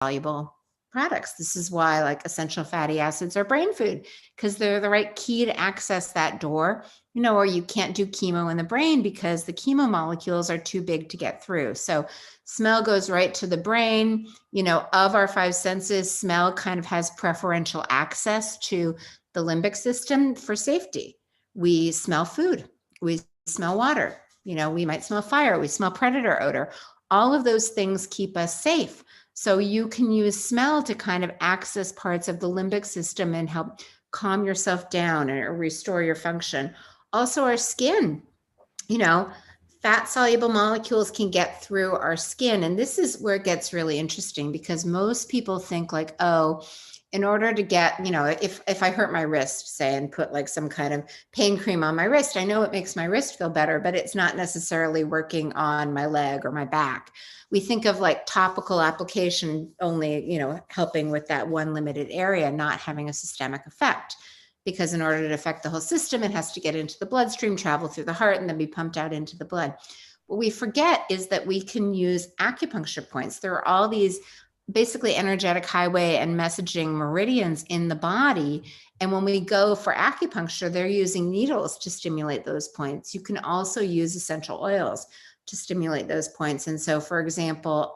soluble products. This is why like essential fatty acids are brain food, because they're the right key to access that door, or you can't do chemo in the brain because the chemo molecules are too big to get through. So smell goes right to the brain. Of our five senses, smell kind of has preferential access to the limbic system for safety. We smell food, we smell water, we might smell fire, we smell predator odor. All of those things keep us safe. So you can use smell to kind of access parts of the limbic system and help calm yourself down or restore your function. Also, our skin, fat soluble molecules can get through our skin. And this is where it gets really interesting, because most people think like, oh, in order to get, if I hurt my wrist, say, and put like some kind of pain cream on my wrist, I know it makes my wrist feel better, but it's not necessarily working on my leg or my back. We think of like topical application only, helping with that one limited area, not having a systemic effect. Because in order to affect the whole system, it has to get into the bloodstream, travel through the heart, and then be pumped out into the blood. What we forget is that we can use acupuncture points. There are all these basically energetic highway and messaging meridians in the body. And when we go for acupuncture, they're using needles to stimulate those points. You can also use essential oils to stimulate those points. And so, for example,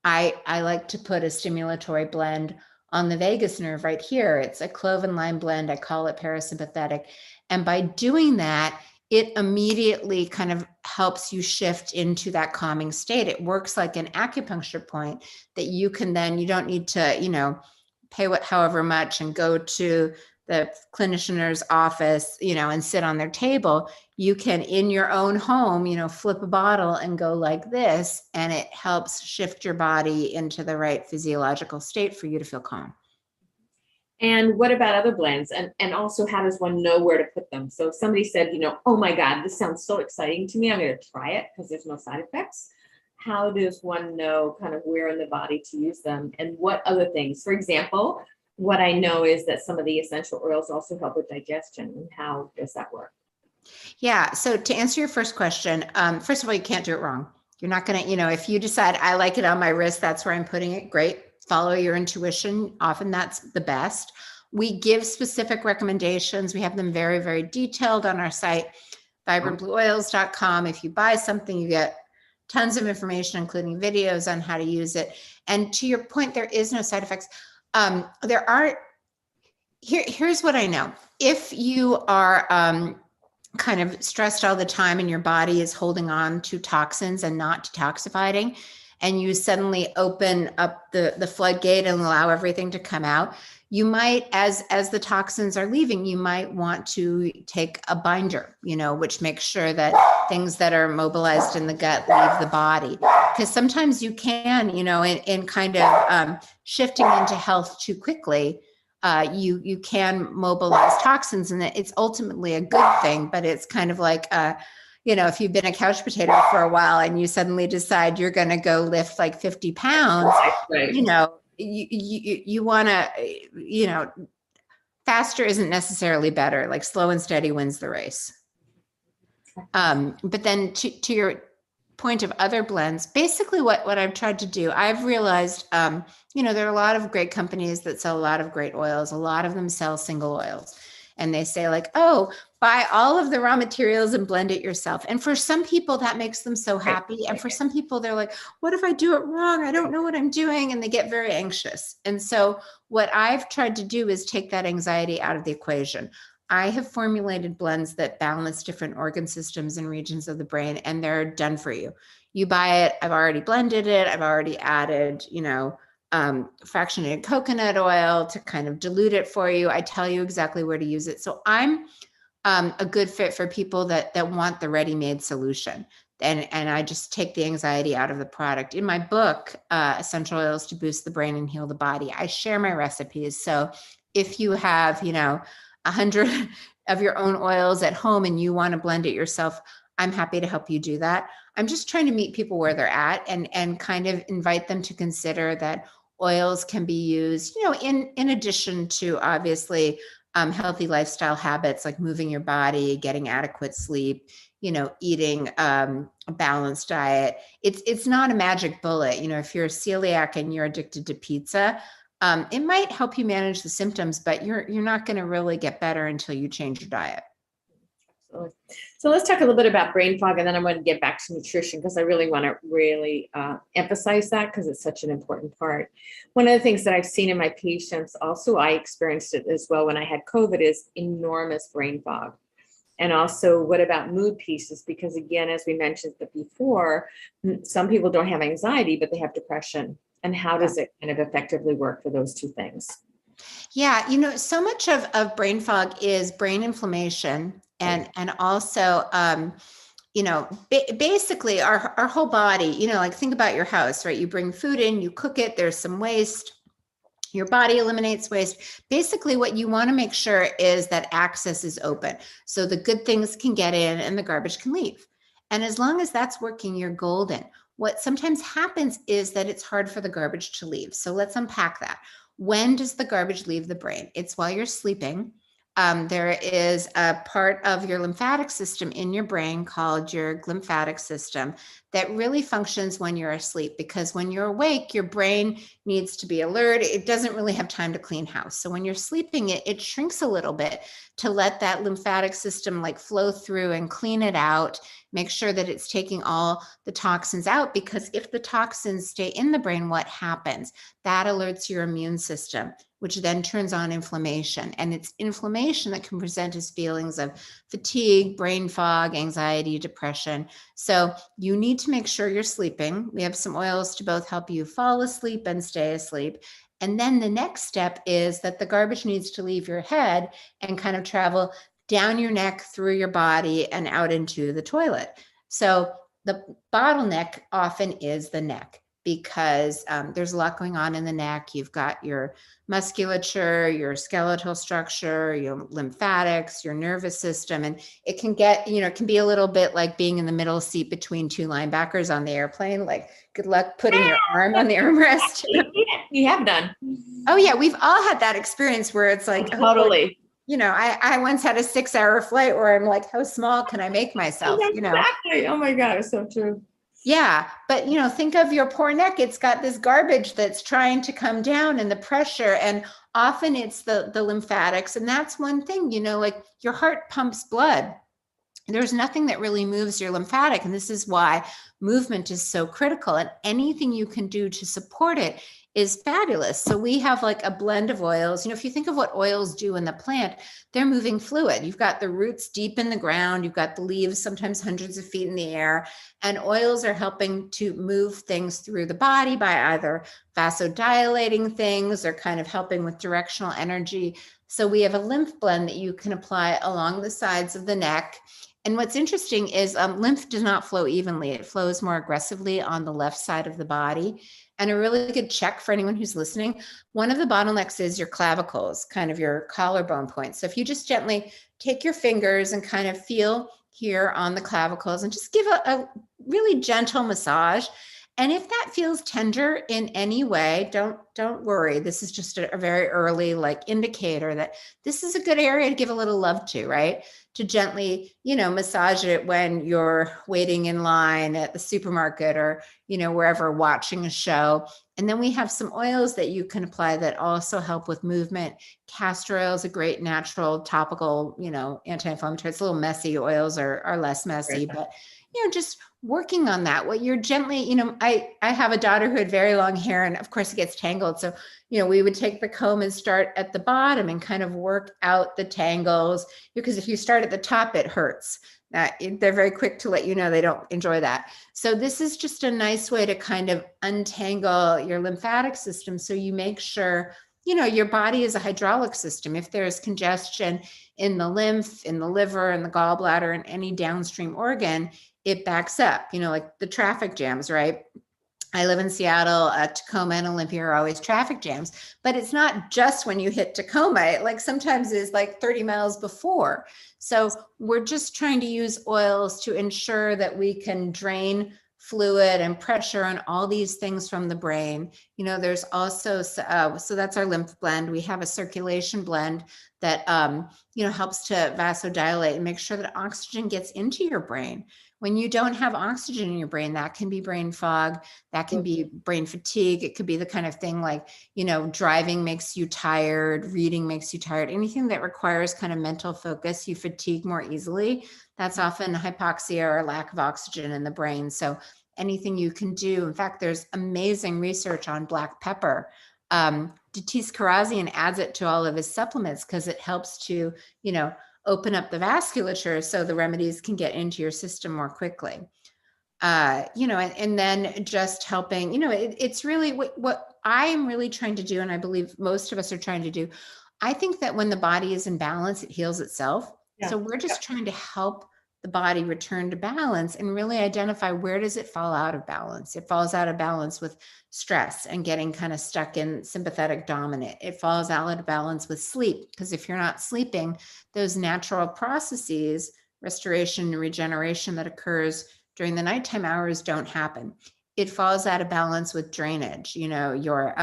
I like to put a stimulatory blend on the vagus nerve right here. It's a clove and lime blend. I call it parasympathetic. And by doing that, it immediately kind of helps you shift into that calming state. It works like an acupuncture point that you can then, you don't need to, pay however much and go to the clinician's office, and sit on their table. You can, in your own home, flip a bottle and go like this, and it helps shift your body into the right physiological state for you to feel calm. And what about other blends? And also, how does one know where to put them? So if somebody said, oh my God, this sounds so exciting to me, I'm going to try it because there's no side effects. How does one know kind of where in the body to use them, and what other things? For example, what I know is that some of the essential oils also help with digestion. And how does that work? Yeah. So to answer your first question, first of all, you can't do it wrong. You're not going to, if you decide I like it on my wrist, that's where I'm putting it. Great. Follow your intuition. Often that's the best. We give specific recommendations. We have them very, very detailed on our site, vibrantblueoils.com. If you buy something, you get tons of information, including videos on how to use it. And to your point, there is no side effects. Here's what I know. If you are kind of stressed all the time and your body is holding on to toxins and not detoxifying, and you suddenly open up the floodgate and allow everything to come out, you might, as the toxins are leaving, you might want to take a binder, which makes sure that things that are mobilized in the gut leave the body. Because sometimes you can, in kind of shifting into health too quickly, you can mobilize toxins, and it's ultimately a good thing, but it's kind of like, if you've been a couch potato for a while and you suddenly decide you're going to go lift like 50 pounds, right. You want to, faster isn't necessarily better. Like slow and steady wins the race. But then to your point of other blends, basically what I've tried to do, I've realized, there are a lot of great companies that sell a lot of great oils. A lot of them sell single oils. And they say like, oh, buy all of the raw materials and blend it yourself. And for some people that makes them so happy. And for some people, they're like, what if I do it wrong? I don't know what I'm doing. And they get very anxious. And so what I've tried to do is take that anxiety out of the equation. I have formulated blends that balance different organ systems and regions of the brain, and they're done for you. You buy it. I've already blended it. I've already added, fractionated coconut oil to kind of dilute it for you. I tell you exactly where to use it. So I'm a good fit for people that want the ready-made solution. And I just take the anxiety out of the product. In my book, Essential Oils to Boost the Brain and Heal the Body, I share my recipes. So if you have, 100 of your own oils at home and you want to blend it yourself, I'm happy to help you do that. I'm just trying to meet people where they're at and kind of invite them to consider that oils can be used, in addition to obviously healthy lifestyle habits like moving your body, getting adequate sleep, eating a balanced diet. It's not a magic bullet. If you're a celiac and you're addicted to pizza, it might help you manage the symptoms, but you're not going to really get better until you change your diet. Absolutely. So let's talk a little bit about brain fog, and then I'm going to get back to nutrition because I really want to emphasize that because it's such an important part. One of the things that I've seen in my patients, also I experienced it as well when I had COVID, is enormous brain fog. And also, what about mood pieces? Because again, as we mentioned before, some people don't have anxiety, but they have depression. And how does it kind of effectively work for those two things? Yeah, so much of brain fog is brain inflammation and also, basically our whole body, like think about your house, right? You bring food in, you cook it, there's some waste. Your body eliminates waste. Basically, what you want to make sure is that access is open so the good things can get in and the garbage can leave. And as long as that's working, you're golden. What sometimes happens is that it's hard for the garbage to leave. So let's unpack that. When does the garbage leave the brain? It's while you're sleeping. There is a part of your lymphatic system in your brain called your lymphatic system that really functions when you're asleep, because when you're awake, your brain needs to be alert. It doesn't really have time to clean house. So when you're sleeping, it shrinks a little bit to let that lymphatic system flow through and clean it out, make sure that it's taking all the toxins out, because if the toxins stay in the brain, what happens? That alerts your immune system, which then turns on inflammation. And it's inflammation that can present as feelings of fatigue, brain fog, anxiety, depression. So you need to make sure you're sleeping. We have some oils to both help you fall asleep and stay asleep. And then the next step is that the garbage needs to leave your head and kind of travel down your neck, through your body, and out into the toilet. So the bottleneck often is the neck, because there's a lot going on in the neck. You've got your musculature, your skeletal structure, your lymphatics, your nervous system, and it can get, it can be a little bit like being in the middle seat between two linebackers on the airplane. Good luck putting your arm on the armrest. You have done. Oh yeah, we've all had that experience where it's totally. I once had a 6-hour flight where I'm like, how small can I make myself? Exactly. Oh my God, it's so true. Yeah. But, think of your poor neck. It's got this garbage that's trying to come down, and the pressure, and often it's the lymphatics. And that's one thing, your heart pumps blood. There's nothing that really moves your lymphatic. And this is why movement is so critical, and anything you can do to support it is fabulous. So we have a blend of oils. If you think of what oils do in the plant, they're moving fluid. You've got the roots deep in the ground. You've got the leaves sometimes hundreds of feet in the air. And oils are helping to move things through the body by either vasodilating things or kind of helping with directional energy. So we have a lymph blend that you can apply along the sides of the neck. And what's interesting is lymph does not flow evenly. It flows more aggressively on the left side of the body. And a really good check for anyone who's listening, one of the bottlenecks is your clavicles, kind of your collarbone points. So if you just gently take your fingers and kind of feel here on the clavicles and just give a really gentle massage. And if that feels tender in any way, don't worry. This is just a very early indicator that this is a good area to give a little love to, right? To gently, massage it when you're waiting in line at the supermarket or, wherever, watching a show. And then we have some oils that you can apply that also help with movement. Castor oil is a great natural topical, anti-inflammatory. It's a little messy. Oils are less messy, but just working on that. What you're gently, I have a daughter who had very long hair, and of course it gets tangled. So, we would take the comb and start at the bottom and kind of work out the tangles, because if you start at the top, it hurts. They're very quick to let you know they don't enjoy that. So this is just a nice way to kind of untangle your lymphatic system. So you make sure, your body is a hydraulic system. If there's congestion in the lymph, in the liver, in the gallbladder, and any downstream organ, it backs up, like the traffic jams, right? I live in Seattle. Tacoma and Olympia are always traffic jams, but it's not just when you hit Tacoma. Sometimes it's 30 miles before. So we're just trying to use oils to ensure that we can drain fluid and pressure and all these things from the brain. There's also, so that's our lymph blend. We have a circulation blend that, helps to vasodilate and make sure that oxygen gets into your brain. When you don't have oxygen in your brain, that can be brain fog, that can be brain fatigue. It could be the kind of thing like, driving makes you tired, reading makes you tired, anything that requires kind of mental focus, you fatigue more easily. That's often hypoxia or lack of oxygen in the brain. So anything you can do. In fact, there's amazing research on black pepper. Datis Karazian adds it to all of his supplements because it helps to, open up the vasculature so the remedies can get into your system more quickly. And then just helping, it's really what I'm really trying to do, and I believe most of us are trying to do. I think that when the body is in balance, it heals itself. Yeah. So we're just trying to help the body return to balance and really identify, where does it fall out of balance? It falls out of balance with stress and getting kind of stuck in sympathetic dominant. It falls out of balance with sleep, because if you're not sleeping, those natural processes, restoration and regeneration that occurs during the nighttime hours don't happen. It falls out of balance with drainage, your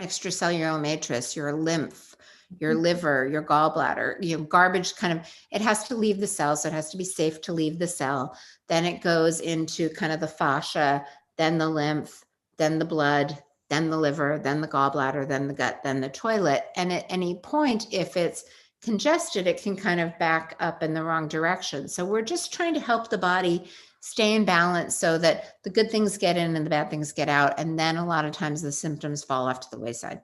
extracellular matrix, your lymph, your liver, your gallbladder, garbage it has to leave the cell. So it has to be safe to leave the cell. Then it goes into kind of the fascia, then the lymph, then the blood, then the liver, then the gallbladder, then the gut, then the toilet. And at any point, if it's congested, it can kind of back up in the wrong direction. So we're just trying to help the body stay in balance so that the good things get in and the bad things get out. And then a lot of times the symptoms fall off to the wayside.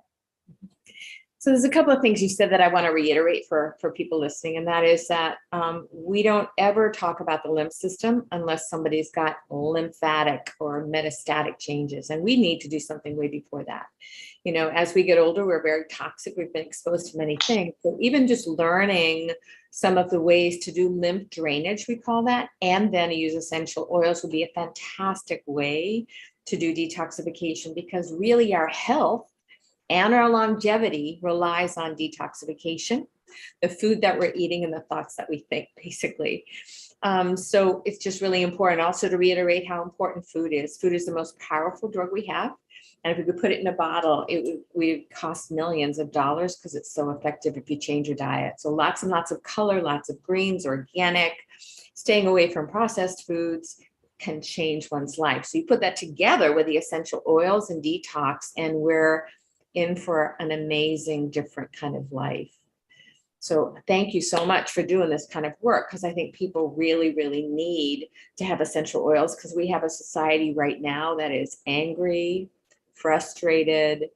So there's a couple of things you said that I want to reiterate for people listening, and that is that we don't ever talk about the lymph system unless somebody's got lymphatic or metastatic changes, and we need to do something way before that. As we get older, we're very toxic. We've been exposed to many things. So even just learning some of the ways to do lymph drainage, we call that, and then use essential oils would be a fantastic way to do detoxification, because really our health and our longevity relies on detoxification, the food that we're eating and the thoughts that we think, basically. So it's just really important also to reiterate how important food is. Food is the most powerful drug we have. And if we could put it in a bottle, it would cost millions of dollars, because it's so effective if you change your diet. So lots and lots of color, lots of greens, organic, staying away from processed foods can change one's life. So you put that together with the essential oils and detox, and we're in for an amazing, different kind of life. So thank you so much for doing this kind of work, because I think people really, really need to have essential oils, because we have a society right now that is angry, frustrated,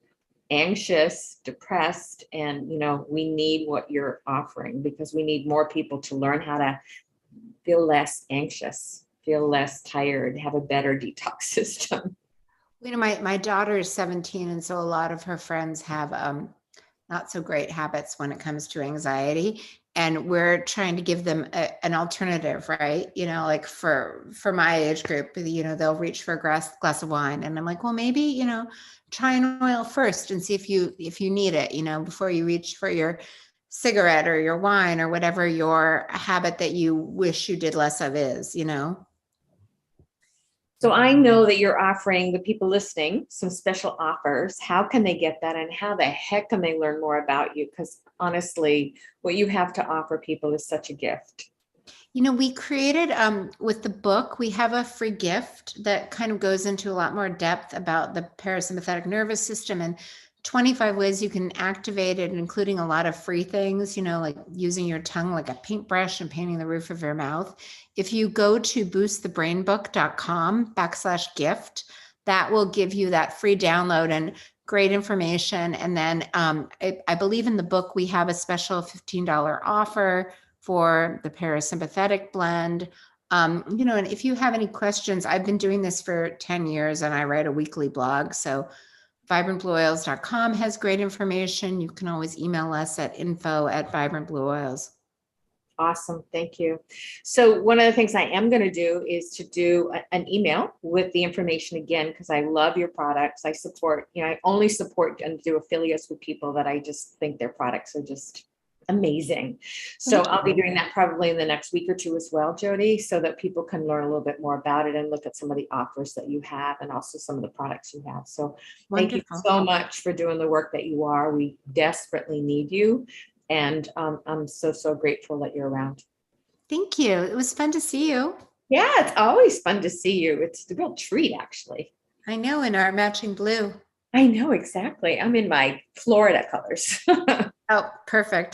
anxious, depressed, and we need what you're offering, because we need more people to learn how to feel less anxious, feel less tired, have a better detox system. My daughter is 17, and so a lot of her friends have not so great habits when it comes to anxiety, and we're trying to give them an alternative, right? Like for my age group, they'll reach for a glass of wine, and I'm like, well, maybe try an oil first and see if you need it, before you reach for your cigarette or your wine or whatever your habit that you wish you did less of is. So I know that you're offering the people listening some special offers. How can they get that, and how the heck can they learn more about you? Because honestly, what you have to offer people is such a gift. We created with the book, we have a free gift that kind of goes into a lot more depth about the parasympathetic nervous system and 25 ways you can activate it, including a lot of free things, like using your tongue like a paintbrush and painting the roof of your mouth. If you go to boostthebrainbook.com/gift, that will give you that free download and great information. And then I believe in the book, we have a special $15 offer for the parasympathetic blend. And if you have any questions, I've been doing this for 10 years and I write a weekly blog. So vibrantblueoils.com has great information. You can always email us at info@vibrantblueoils. Awesome. Thank you. So one of the things I am going to do is to do an email with the information again, because I love your products. I support, I only support and do affiliates with people that I just think their products are just amazing. So I'll be doing that probably in the next week or two as well, Jodi, so that people can learn a little bit more about it and look at some of the offers that you have and also some of the products you have. So Thank you so much for doing the work that you are. We desperately need you. And I'm so grateful that you're around. Thank you. It was fun to see you. Yeah, it's always fun to see you. It's a real treat, actually. I know, in our matching blue. I know, exactly. I'm in my Florida colors. Oh, perfect.